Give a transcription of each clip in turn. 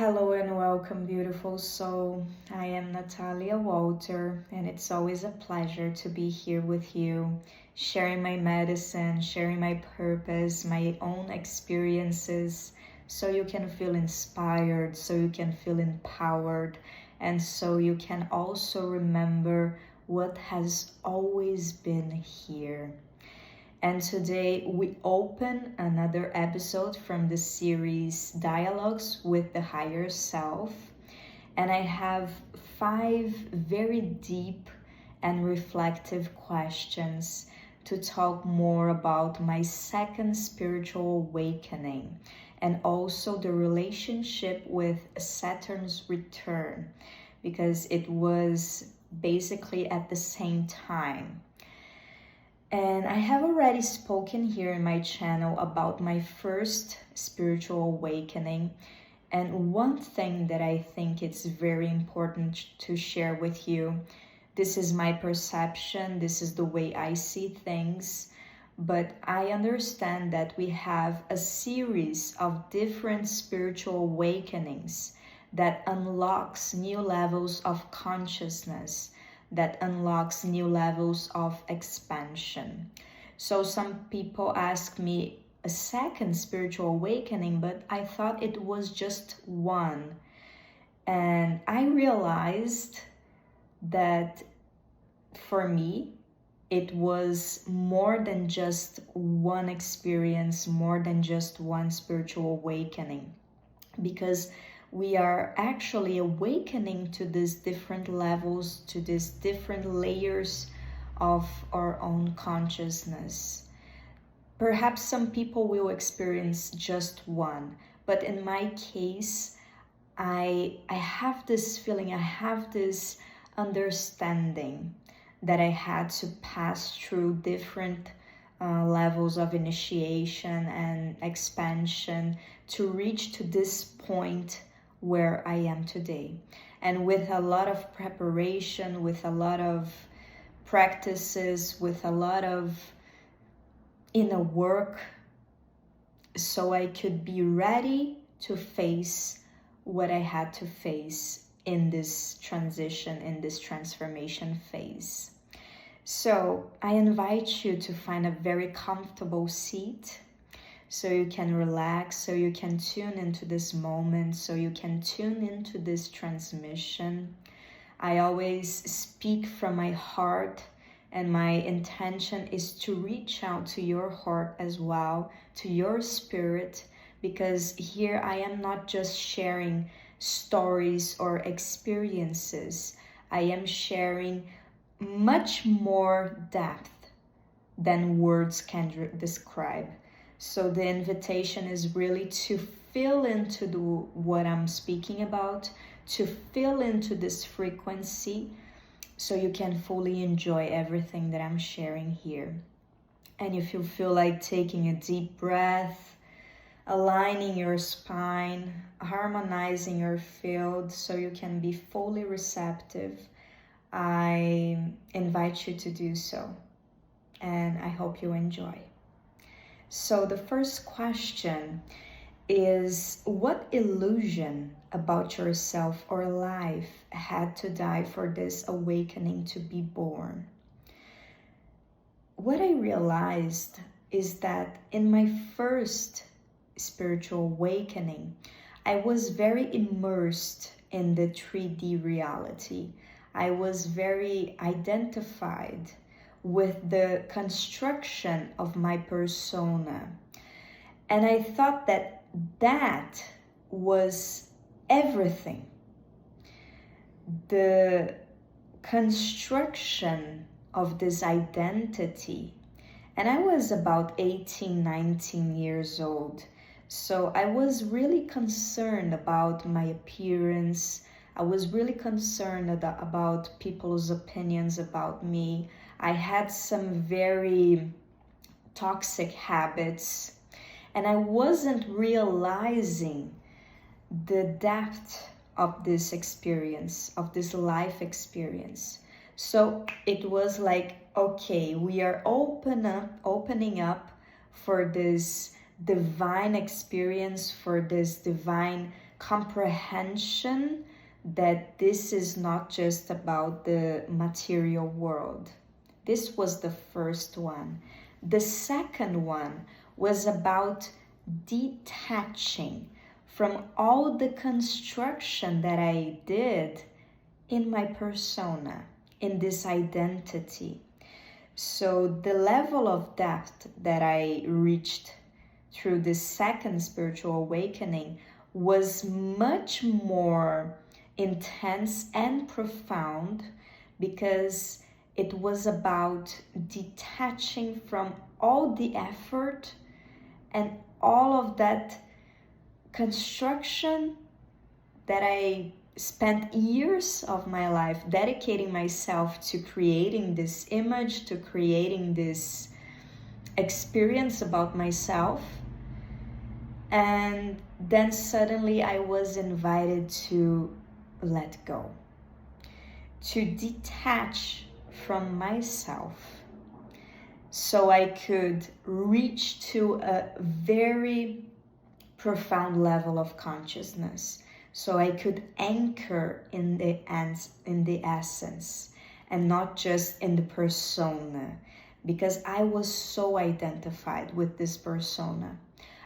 Hello and welcome, beautiful soul. I am Natalia Walter, and it's always a pleasure to be here with you, sharing my medicine, sharing my purpose, my own experiences, so you can feel inspired, so you can feel empowered, and so you can also remember what has always been here. And today we open another episode from the series Dialogues with the Higher Self. And I have 5 very deep and reflective questions to talk more about my second spiritual awakening and also the relationship with Saturn's return, because it was basically at the same time. And I have already spoken here in my channel about my first spiritual awakening. And one thing that I think it's very important to share with you, this is my perception, this is the way I see things, but I understand that we have a series of different spiritual awakenings that unlocks new levels of consciousness, that unlocks new levels of expansion. So some people ask me a second spiritual awakening, but I thought it was just one. And I realized that for me, it was more than just one experience, more than just one spiritual awakening, because we are actually awakening to these different levels, to these different layers of our own consciousness. Perhaps some people will experience just one, but in my case, I have this feeling, I have this understanding that I had to pass through different levels of initiation and expansion to reach to this point where I am today. And with a lot of preparation, with a lot of practices, with a lot of inner work, so I could be ready to face what I had to face in this transition, in this transformation phase. So I invite you to find a very comfortable seat so you can relax, so you can tune into this moment, so you can tune into this transmission. I always speak from my heart, and my intention is to reach out to your heart as well, to your spirit, because here I am not just sharing stories or experiences. I am sharing much more depth than words can describe. So the invitation is really to feel into what I'm speaking about, to feel into this frequency so you can fully enjoy everything that I'm sharing here. And if you feel like taking a deep breath, aligning your spine, harmonizing your field so you can be fully receptive, I invite you to do so. And I hope you enjoy. So the first question is, what illusion about yourself or life had to die for this awakening to be born? What I realized is that in my first spiritual awakening, I was very immersed in the 3D reality. I was very identified with the construction of my persona. And I thought that that was everything. The construction of this identity. And I was about 18, 19 years old. So I was really concerned about my appearance. I was really concerned about people's opinions about me. I had some very toxic habits, and I wasn't realizing the depth of this experience, of this life experience. So it was like, okay, we are opening up for this divine experience, for this divine comprehension that this is not just about the material world. This was the first one. The second one was about detaching from all the construction that I did in my persona, in this identity. So the level of depth that I reached through this second spiritual awakening was much more intense and profound, because it was about detaching from all the effort and all of that construction that I spent years of my life dedicating myself to creating this image, to creating this experience about myself. And then suddenly I was invited to let go, to detach from myself, so I could reach to a very profound level of consciousness, so I could anchor in the essence and not just in the persona, because I was so identified with this persona.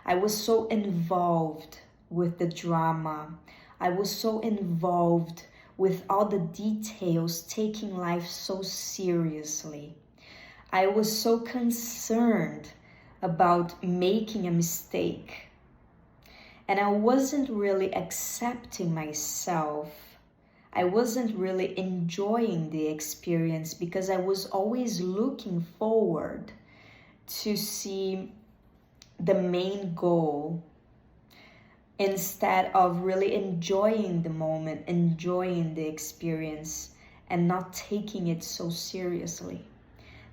I was so involved with the drama. I was so involved with all the details, taking life so seriously. I was so concerned about making a mistake. And I wasn't really accepting myself. I wasn't really enjoying the experience, because I was always looking forward to see the main goal, instead of really enjoying the moment, enjoying the experience, and not taking it so seriously.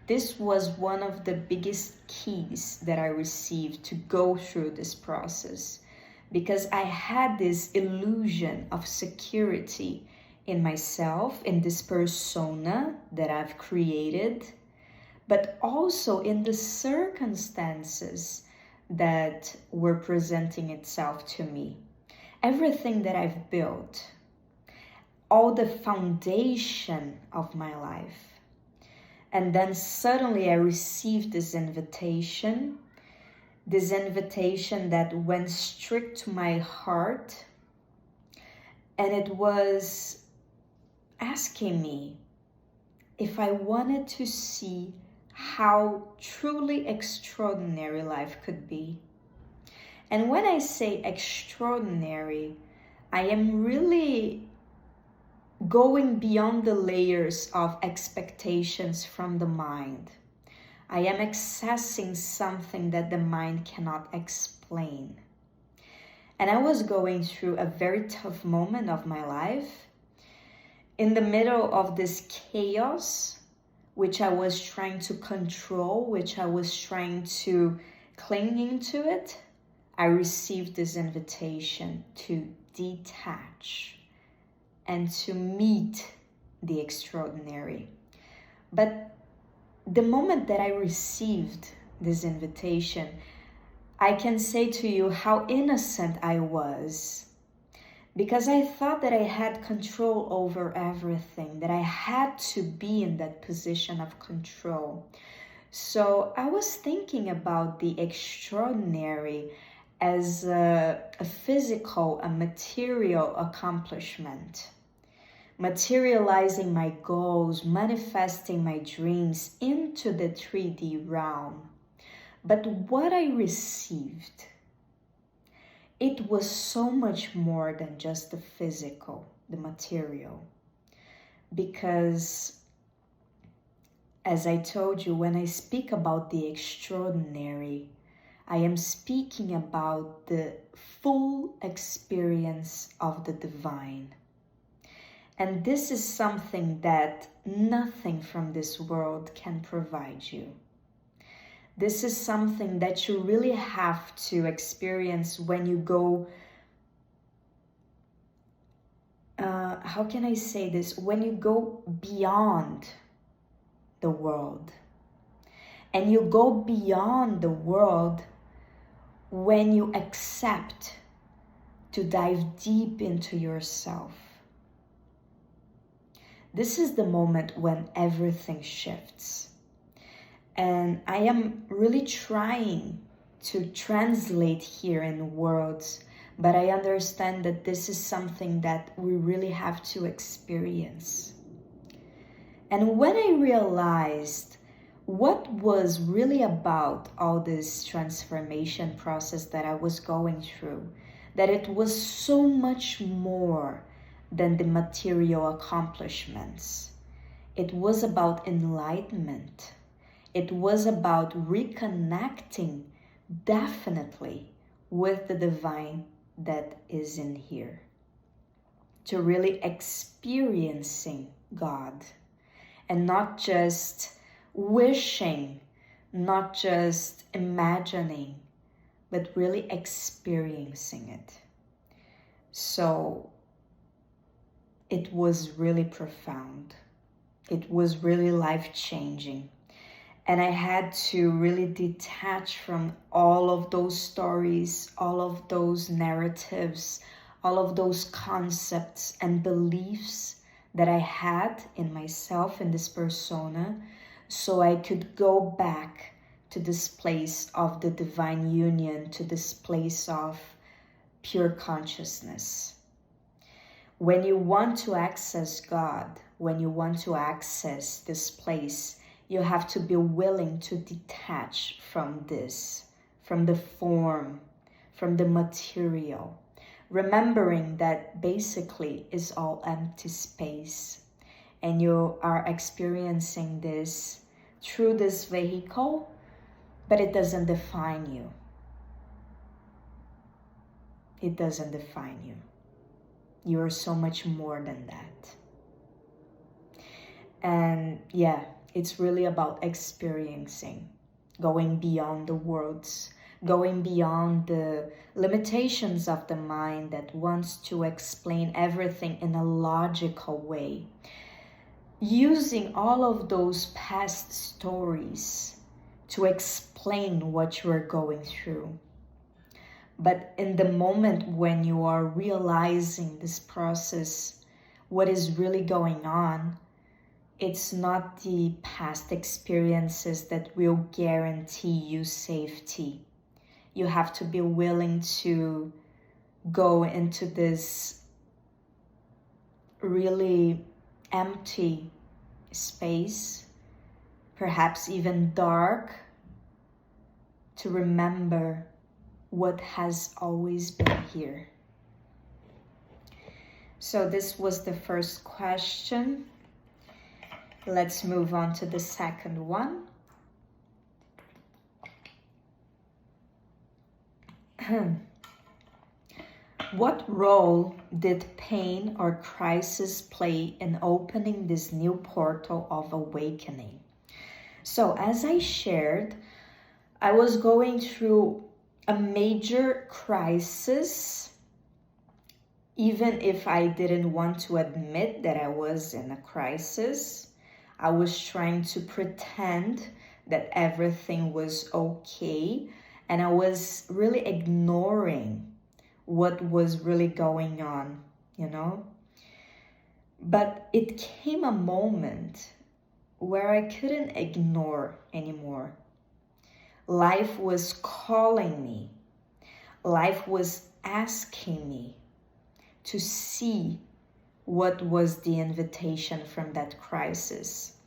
This was one of the biggest keys that I received to go through this process, because I had this illusion of security in myself, in this persona that I've created, but also in the circumstances that were presenting itself to me. Everything that I've built, all the foundation of my life. And then suddenly I received this invitation that went straight to my heart, and it was asking me if I wanted to see how truly extraordinary life could be. And when I say extraordinary, I am really going beyond the layers of expectations from the mind. I am accessing something that the mind cannot explain. And I was going through a very tough moment of my life, in the middle of this chaos, which I was trying to control, which I was trying to cling into it. I received this invitation to detach and to meet the extraordinary. But the moment that I received this invitation, I can say to you how innocent I was, because I thought that I had control over everything, that I had to be in that position of control. So I was thinking about the extraordinary as a physical, a material accomplishment. Materializing my goals, manifesting my dreams into the 3D realm. But what I received, it was so much more than just the physical, the material. Because, as I told you, when I speak about the extraordinary, I am speaking about the full experience of the divine. And this is something that nothing from this world can provide you. This is something that you really have to experience when you go, how can I say this? When you go beyond the world. And you go beyond the world when you accept to dive deep into yourself. This is the moment when everything shifts. And I am really trying to translate here in words, but I understand that this is something that we really have to experience. And when I realized what was really about all this transformation process that I was going through, that it was so much more than the material accomplishments. It was about enlightenment. It was about reconnecting definitely with the divine that is in here. To really experiencing God and not just wishing, not just imagining, but really experiencing it. So it was really profound. It was really life-changing. And I had to really detach from all of those stories, all of those narratives, all of those concepts and beliefs that I had in myself, in this persona, so I could go back to this place of the divine union, to this place of pure consciousness. When you want to access God, when you want to access this place, you have to be willing to detach from this, from the form, from the material, remembering that basically is all empty space, and you are experiencing this through this vehicle, but it doesn't define you. It doesn't define you. You are so much more than that. And yeah, it's really about experiencing, going beyond the words, going beyond the limitations of the mind that wants to explain everything in a logical way. Using all of those past stories to explain what you are going through. But in the moment when you are realizing this process, what is really going on, it's not the past experiences that will guarantee you safety. You have to be willing to go into this really empty space, perhaps even dark, to remember what has always been here. So this was the first question. Let's move on to the second one. What role did pain or crisis play in opening this new portal of awakening? So as I shared, I was going through a major crisis, even if I didn't want to admit that I was in a crisis. I was trying to pretend that everything was okay, and I was really ignoring what was really going on, you know? But it came a moment where I couldn't ignore anymore. Life was calling me. Life was asking me to see what was the invitation from that crisis.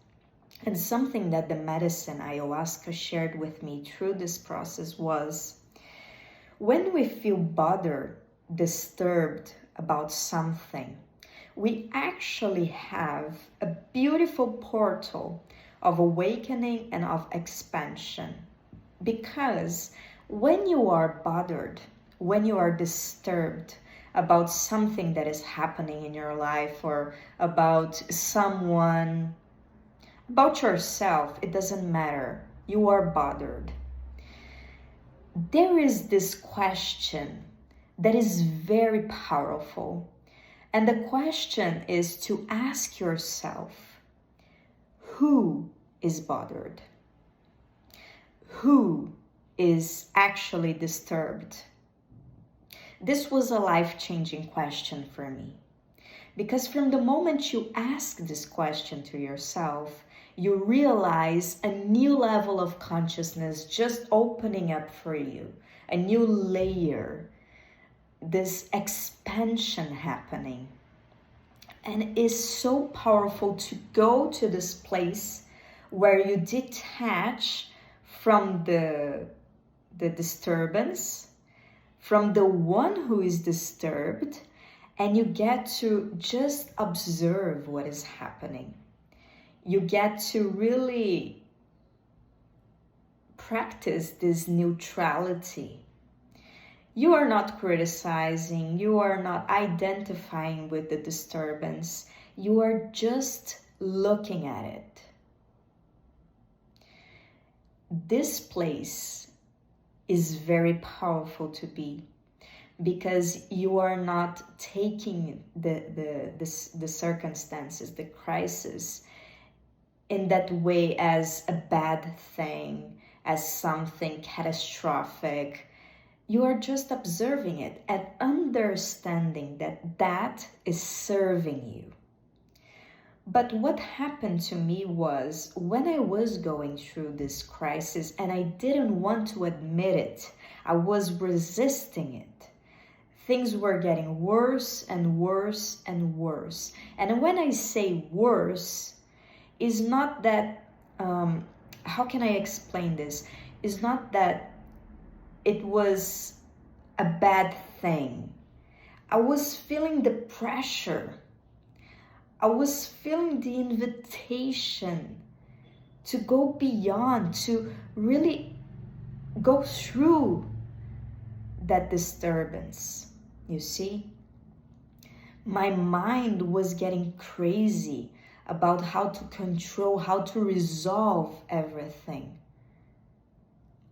And something that the medicine ayahuasca shared with me through this process was, when we feel bothered, disturbed about something, we actually have a beautiful portal of awakening and of expansion. Because when you are bothered, when you are disturbed about something that is happening in your life, or about someone, about yourself, it doesn't matter, you are bothered. There is this question that is very powerful. And the question is to ask yourself, who is bothered? Who is actually disturbed? This was a life-changing question for me. Because from the moment you ask this question to yourself, you realize a new level of consciousness just opening up for you, a new layer, this expansion happening. And it's so powerful to go to this place where you detach from the disturbance, from the one who is disturbed, and you get to just observe what is happening. You get to really practice this neutrality. You are not criticizing, you are not identifying with the disturbance, you are just looking at it. This place is very powerful to be, because you are not taking the circumstances, the crisis, in that way as a bad thing, as something catastrophic. You are just observing it and understanding that that is serving you. But what happened to me was, when I was going through this crisis and I didn't want to admit it, I was resisting it. Things were getting worse and worse and worse. And when I say worse, is not that, how can I explain this? It's not that it was a bad thing. I was feeling the pressure. I was feeling the invitation to go beyond, to really go through that disturbance. You see? My mind was getting crazy about how to control, how to resolve everything.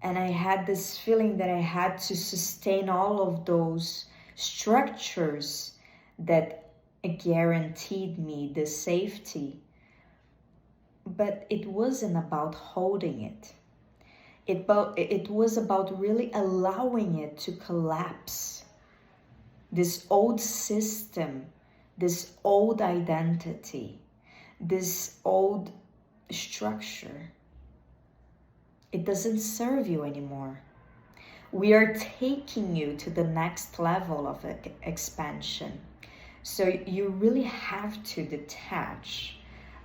And I had this feeling that I had to sustain all of those structures that guaranteed me the safety. But it wasn't about holding it. It was about really allowing it to collapse. This old system, this old identity, this old structure. It doesn't serve you anymore. We are taking you to the next level of expansion. So you really have to detach.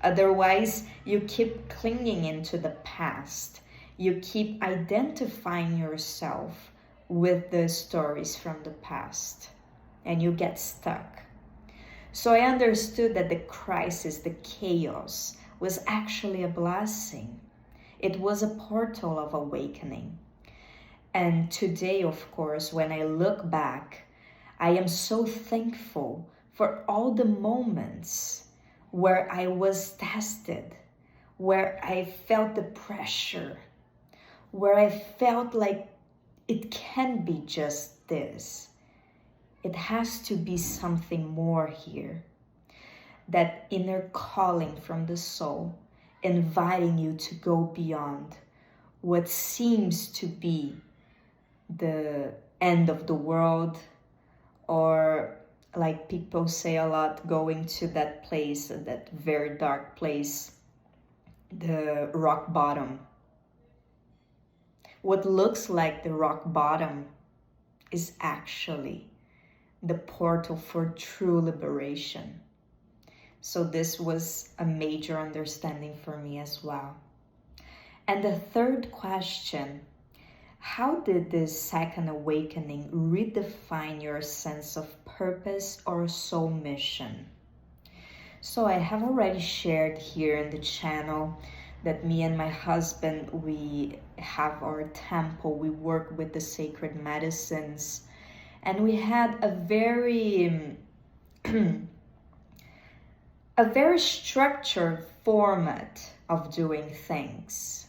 Otherwise, you keep clinging into the past. You keep identifying yourself with the stories from the past, and you get stuck. So I understood that the crisis, the chaos, was actually a blessing. It was a portal of awakening. And today, of course, when I look back, I am so thankful for all the moments where I was tested, where I felt the pressure, where I felt like it can't be just this. It has to be something more here. That inner calling from the soul, inviting you to go beyond what seems to be the end of the world, or like people say a lot, going to that place, that very dark place, the rock bottom. What looks like the rock bottom is actually the portal for true liberation. So this was a major understanding for me as well. And the third question, how did this second awakening redefine your sense of purpose or soul mission? So I have already shared here in the channel that me and my husband, we have our temple, we work with the sacred medicines, and we had a very a very structured format of doing things.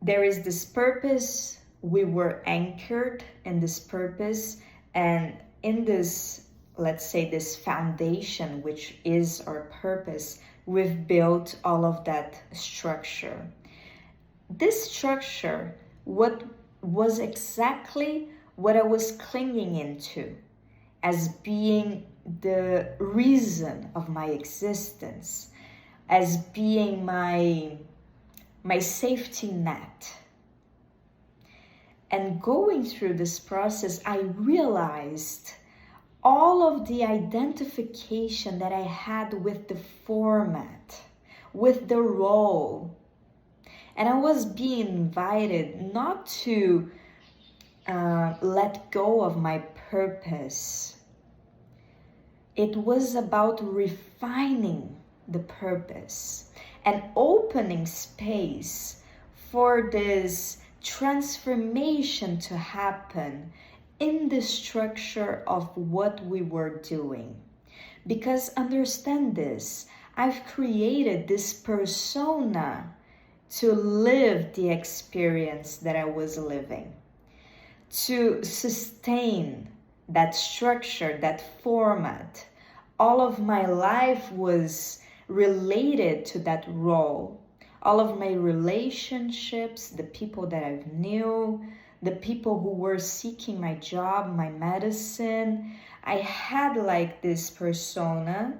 There is this purpose, we were anchored in this purpose, and in this, let's say, this foundation, which is our purpose, we've built all of that structure. This structure, what was exactly what I was clinging into as being the reason of my existence, as being my safety net. And going through this process, I realized all of the identification that I had with the format, with the role. And I was being invited not to let go of my purpose. It was about refining the purpose and opening space for this transformation to happen in the structure of what we were doing. Because understand this, I've created this persona to live the experience that I was living, to sustain that structure, that format. All of my life was related to that role. All of my relationships, the people that I knew, the people who were seeking my job, my medicine, I had like this persona,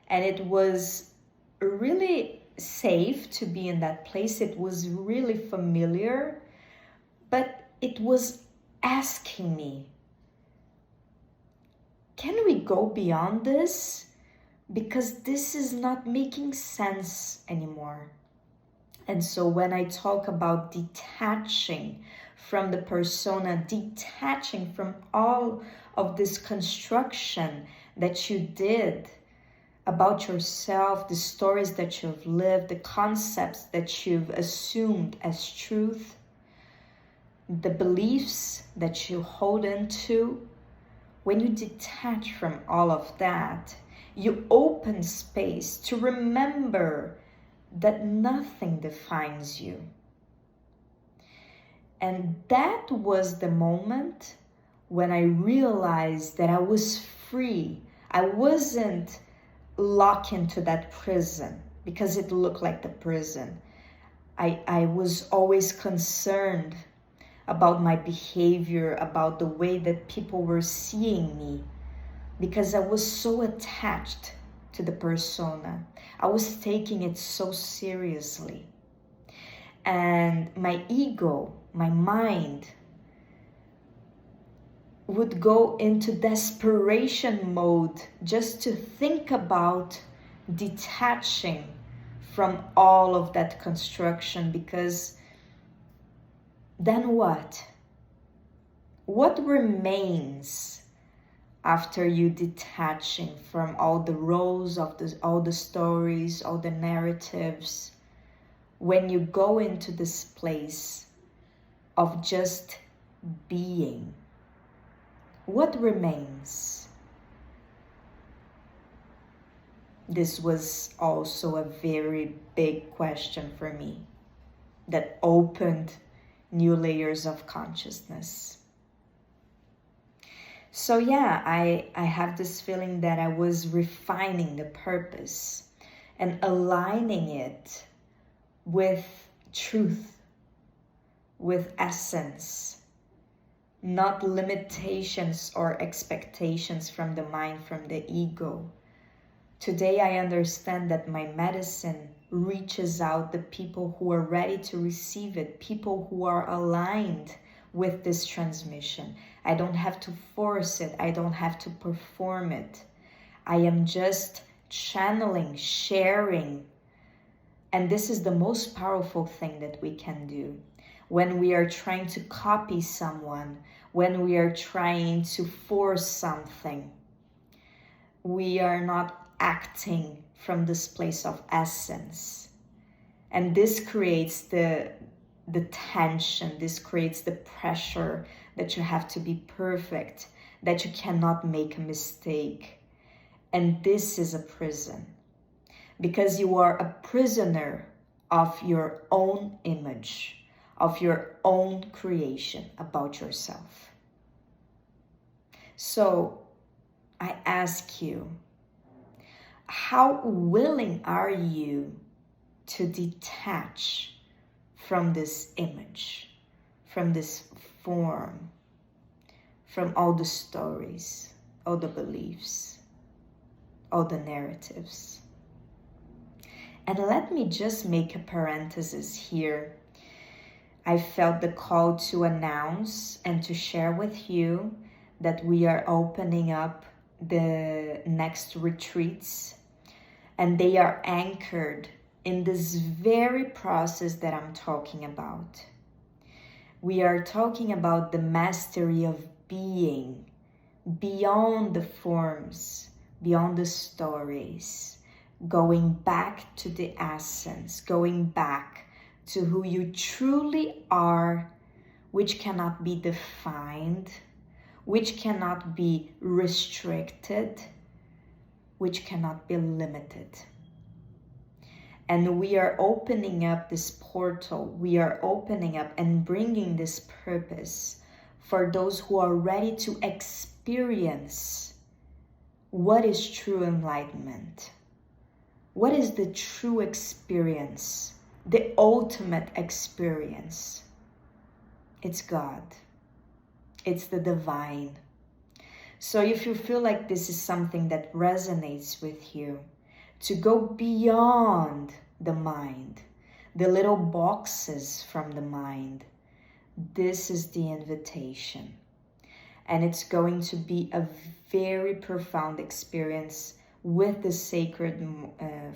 and it was really safe to be in that place. It was really familiar, but it was asking me, can we go beyond this? Because this is not making sense anymore. And so when I talk about detaching from the persona, detaching from all of this construction that you did about yourself, the stories that you've lived, the concepts that you've assumed as truth, the beliefs that you hold into, when you detach from all of that, you open space to remember that nothing defines you. And that was the moment when I realized that I was free. I wasn't locked into that prison because it looked like the prison. I was always concerned about my behavior, about the way that people were seeing me, because I was so attached to the persona. I was taking it so seriously. And my ego, my mind, would go into desperation mode just to think about detaching from all of that construction, because then what? What remains after you detaching from all the roles of all the stories, all the narratives, when you go into this place of just being? What remains? This was also a very big question for me that opened new layers of consciousness. So yeah, I have this feeling that I was refining the purpose and aligning it with truth, with essence, not limitations or expectations from the mind, from the ego. Today I understand that my medicine reaches out the people who are ready to receive it, people who are aligned with this transmission. I don't have to force it. I don't have to perform it. I am just channeling, sharing. And this is the most powerful thing that we can do. When we are trying to copy someone, when we are trying to force something, we are not acting from this place of essence. And this creates the tension, this creates the pressure that you have to be perfect, that you cannot make a mistake. And this is a prison, because you are a prisoner of your own image, of your own creation about yourself. So I ask you, how willing are you to detach from this image, from this form, from all the stories, all the beliefs, all the narratives. And let me just make a parenthesis here. I felt the call to announce and to share with you that we are opening up the next retreats, and they are anchored in this very process that I'm talking about. We are talking about the mastery of being beyond the forms, beyond the stories, going back to the essence, going back to who you truly are, which cannot be defined, which cannot be restricted, which cannot be limited. And we are opening up this portal, we are opening up and bringing this purpose for those who are ready to experience what is true enlightenment. What is the true experience, the ultimate experience? It's God. It's the divine. So if you feel like this is something that resonates with you, to go beyond the mind, the little boxes from the mind, this is the invitation. And it's going to be a very profound experience with the sacred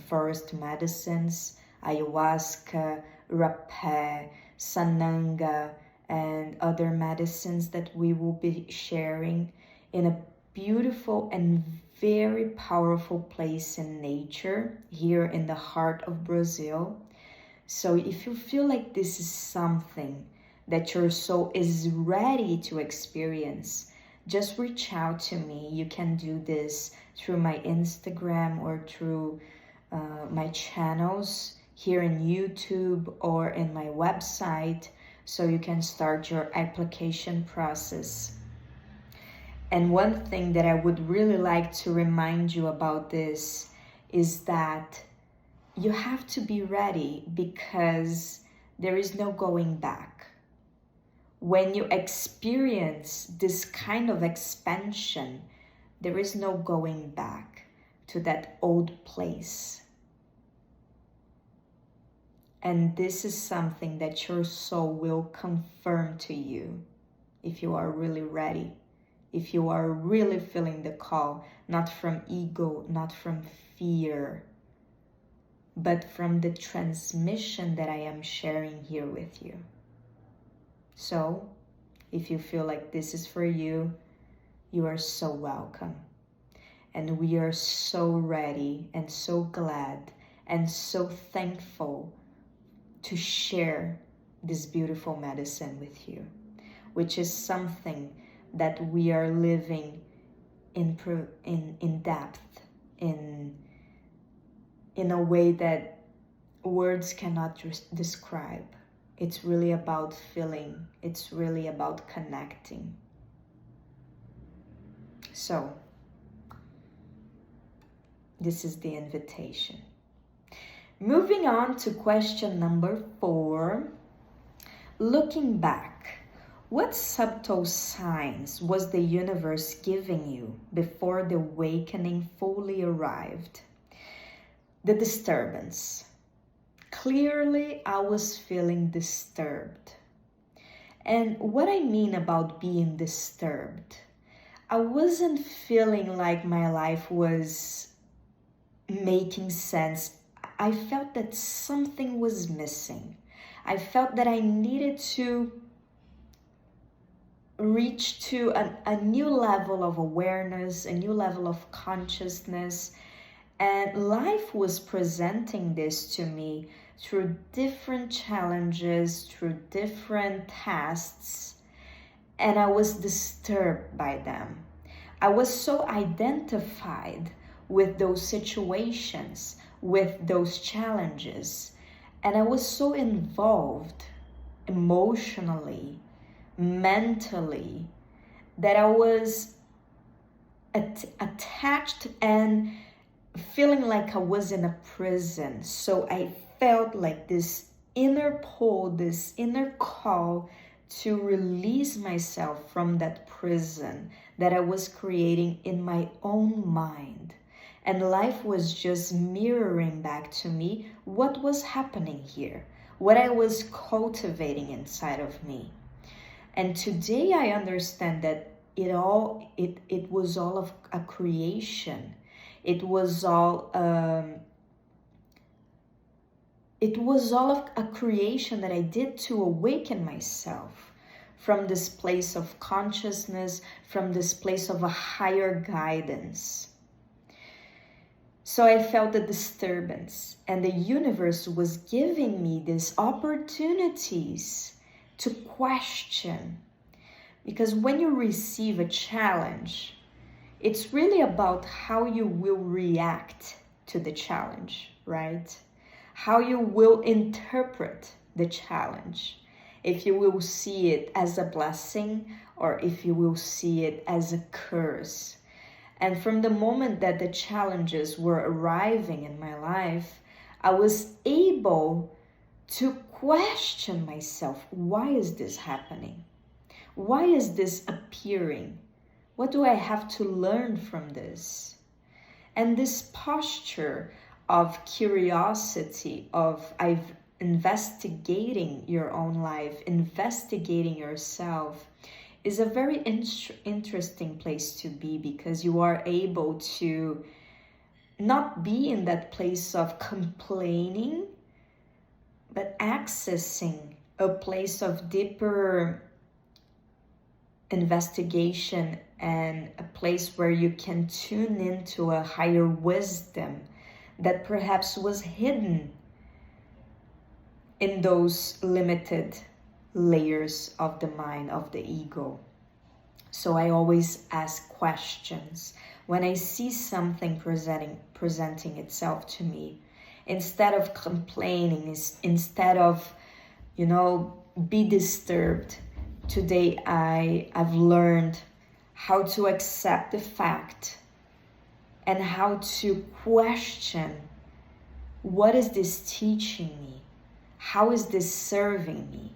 forest medicines, ayahuasca, rapé, sananga, and other medicines that we will be sharing in a beautiful and very powerful place in nature here in the heart of Brazil. So if you feel like this is something that your soul is ready to experience, just reach out to me. You can do this through my Instagram or through my channels here in YouTube or in my website, so you can start your application process. And one thing that I would really like to remind you about this is that you have to be ready, because there is no going back. When you experience this kind of expansion, there is no going back to that old place. And this is something that your soul will confirm to you if you are really ready. If you are really feeling the call, not from ego, not from fear, but from the transmission that I am sharing here with you. So, if you feel like this is for you, you are so welcome. And we are so ready and so glad and so thankful to share this beautiful medicine with you, which is something that we are living in depth, in a way that words cannot describe. It's really about feeling. It's really about connecting. So, this is the invitation. Moving on to question number 4. Looking back, what subtle signs was the universe giving you before the awakening fully arrived? The disturbance. Clearly, I was feeling disturbed. And what I mean about being disturbed, I wasn't feeling like my life was making sense. I felt that something was missing. I felt that I needed to reach to a new level of awareness, a new level of consciousness. And life was presenting this to me through different challenges, through different tests, and I was disturbed by them. I was so identified with those situations, with those challenges, and I was so involved emotionally, mentally, that I was attached and feeling like I was in a prison. So I felt like this inner pull, this inner call to release myself from that prison that I was creating in my own mind. And life was just mirroring back to me what was happening here, what I was cultivating inside of me. And today I understand that it was all of a creation. It was all of a creation that I did to awaken myself from this place of consciousness, from this place of a higher guidance. So I felt the disturbance, and the universe was giving me these opportunities to question. Because when you receive a challenge, it's really about how you will react to the challenge, right? How you will interpret the challenge. If you will see it as a blessing or if you will see it as a curse. And from the moment that the challenges were arriving in my life, I was able to question myself. Why is this happening? Why is this appearing? What do I have to learn from this? And this posture of curiosity, of investigating your own life, investigating yourself, is a very interesting place to be, because you are able to not be in that place of complaining, but accessing a place of deeper investigation and a place where you can tune into a higher wisdom that perhaps was hidden in those limited layers of the mind, of the ego. So I always ask questions. When I see something presenting itself to me, instead of complaining, instead of, be disturbed, today I've learned how to accept the fact and how to question, what is this teaching me? How is this serving me?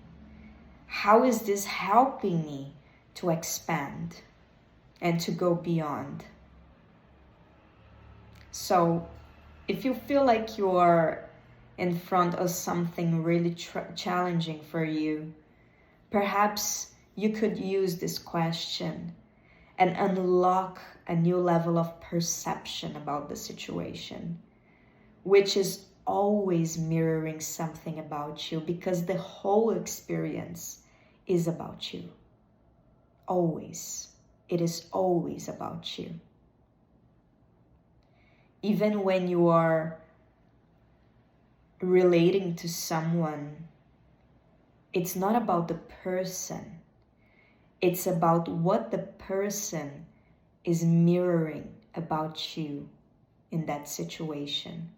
How is this helping me to expand and to go beyond? So if you feel like you are in front of something really challenging for you, perhaps you could use this question and unlock a new level of perception about the situation, which is always mirroring something about you, because the whole experience is about you. Always. It is always about you. Even when you are relating to someone, it's not about the person. It's about what the person is mirroring about you in that situation.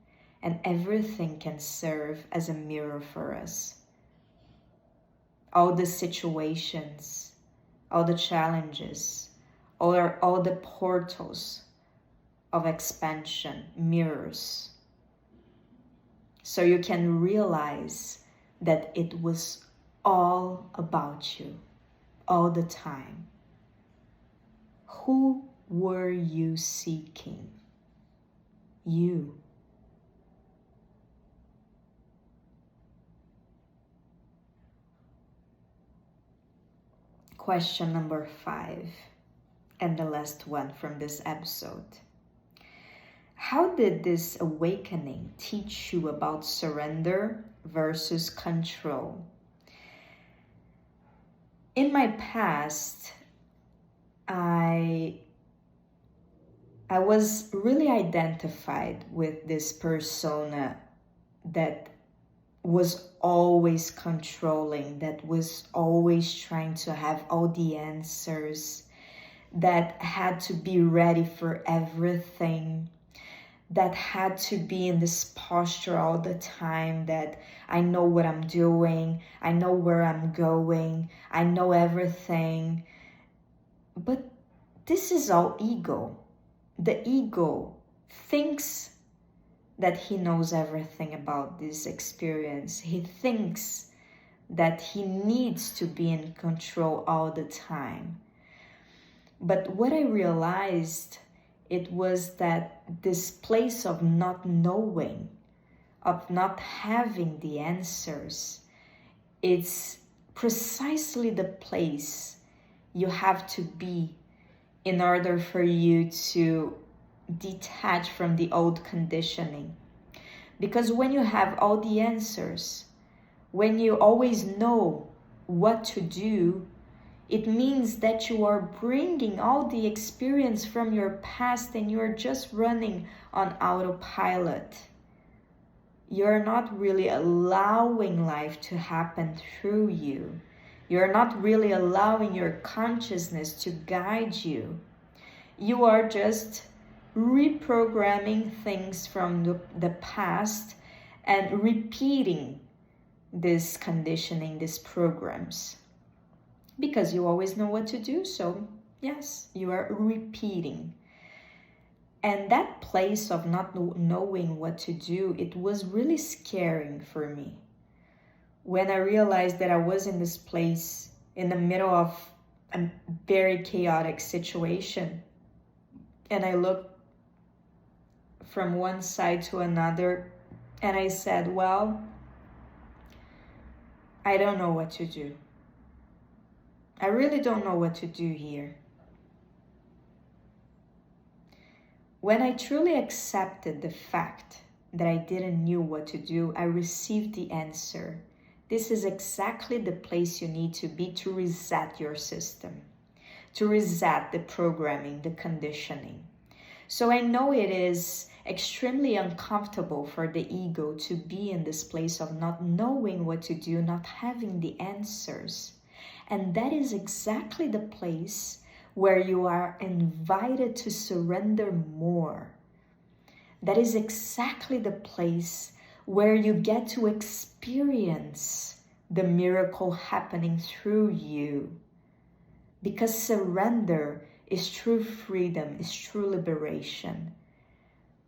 And everything can serve as a mirror for us. All the situations, all the challenges, all the portals of expansion, mirrors. So you can realize that it was all about you, all the time. Who were you seeking? You. Question number 5, and the last one from this episode. How did this awakening teach you about surrender versus control? In my past, I was really identified with this persona that was always controlling, that was always trying to have all the answers, that had to be ready for everything, that had to be in this posture all the time, that I know what I'm doing, I know where I'm going, I know everything. But this is all ego. The ego thinks that he knows everything about this experience. He thinks that he needs to be in control all the time. But what I realized, it was that this place of not knowing, of not having the answers, it's precisely the place you have to be in order for you to detach from the old conditioning. Because when you have all the answers, when you always know what to do, it means that you are bringing all the experience from your past and you're just running on autopilot. You're not really allowing life to happen through you. You're not really allowing your consciousness to guide you. You are just reprogramming things from the past and repeating this conditioning, these programs. Because you always know what to do, so yes, you are repeating. And that place of not knowing what to do, it was really scaring for me. When I realized that I was in this place in the middle of a very chaotic situation, and I looked from one side to another, and I said, well, I don't know what to do. I really don't know what to do here. When I truly accepted the fact that I didn't know what to do, I received the answer. This is exactly the place you need to be to reset your system, to reset the programming, the conditioning. So I know it is extremely uncomfortable for the ego to be in this place of not knowing what to do, not having the answers. And that is exactly the place where you are invited to surrender more. That is exactly the place where you get to experience the miracle happening through you. Because surrender is true freedom, is true liberation.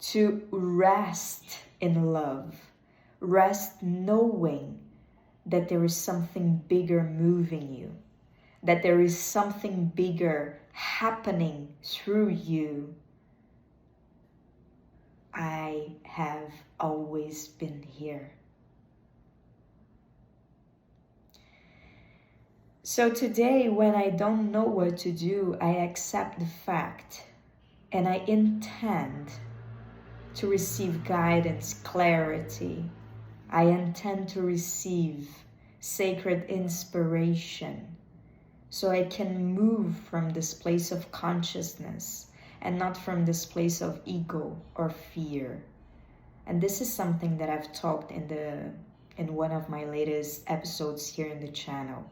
To rest in love, rest knowing that there is something bigger moving you, that there is something bigger happening through you. I have always been here. So today, when I don't know what to do, I accept the fact and I intend to receive guidance, clarity. I intend to receive sacred inspiration so I can move from this place of consciousness and not from this place of ego or fear. And this is something that I've talked in one of my latest episodes here in the channel.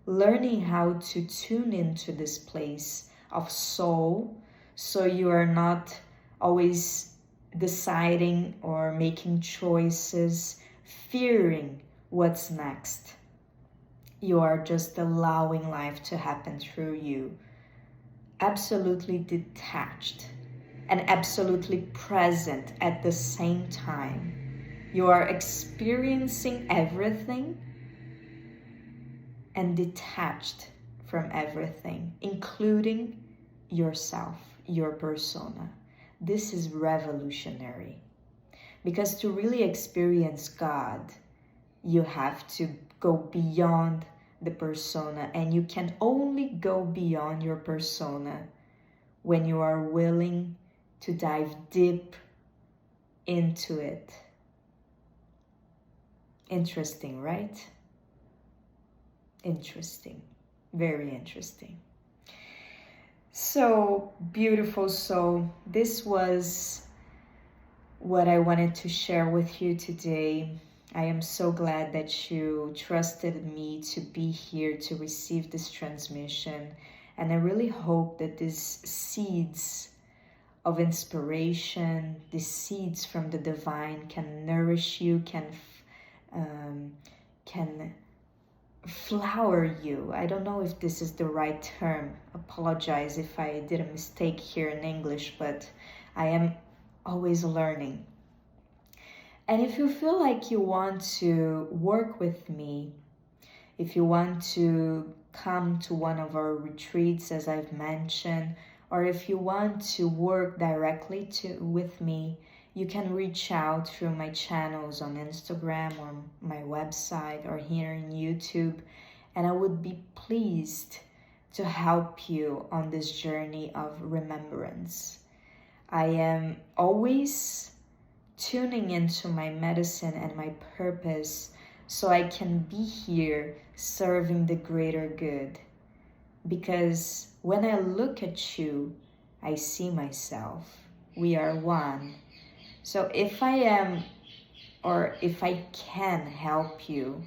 Learning how to tune into this place of soul so you are not always deciding or making choices, fearing what's next. You are just allowing life to happen through you. Absolutely detached and absolutely present at the same time. You are experiencing everything and detached from everything, including yourself, your persona. This is revolutionary. Because to really experience God, you have to go beyond the persona, and you can only go beyond your persona when you are willing to dive deep into it. Interesting, right? Interesting. Very interesting. So beautiful. So this was what I wanted to share with you today. I am so glad that you trusted me to be here to receive this transmission. And I really hope that these seeds of inspiration, these seeds from the divine can nourish you, can flower you. I don't know if this is the right term. Apologize if I did a mistake here in English, but I am always learning. And if you feel like you want to work with me, If you want to come to one of our retreats, as I've mentioned, or if you want to work directly with me, you can reach out through my channels on Instagram or my website or here in YouTube, and I would be pleased to help you on this journey of remembrance. I am always tuning into my medicine and my purpose so I can be here serving the greater good. Because when I look at you, I see myself. We are one. So if I am, or if I can help you,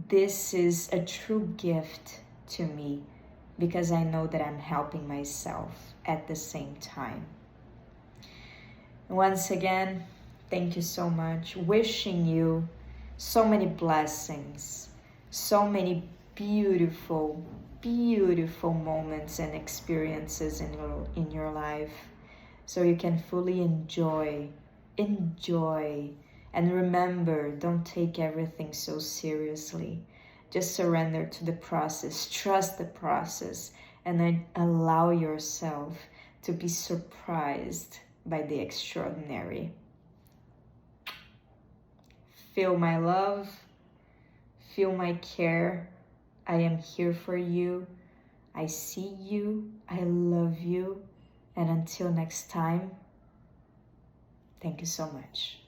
this is a true gift to me, because I know that I'm helping myself at the same time. Once again, thank you so much. Wishing you so many blessings, so many beautiful, beautiful moments and experiences in your life, so you can fully enjoy. And remember, don't take everything so seriously. Just surrender to the process, trust the process, and then allow yourself to be surprised by the extraordinary. Feel my love, feel my care. I am here for you. I see you, I love you, and until next time, thank you so much.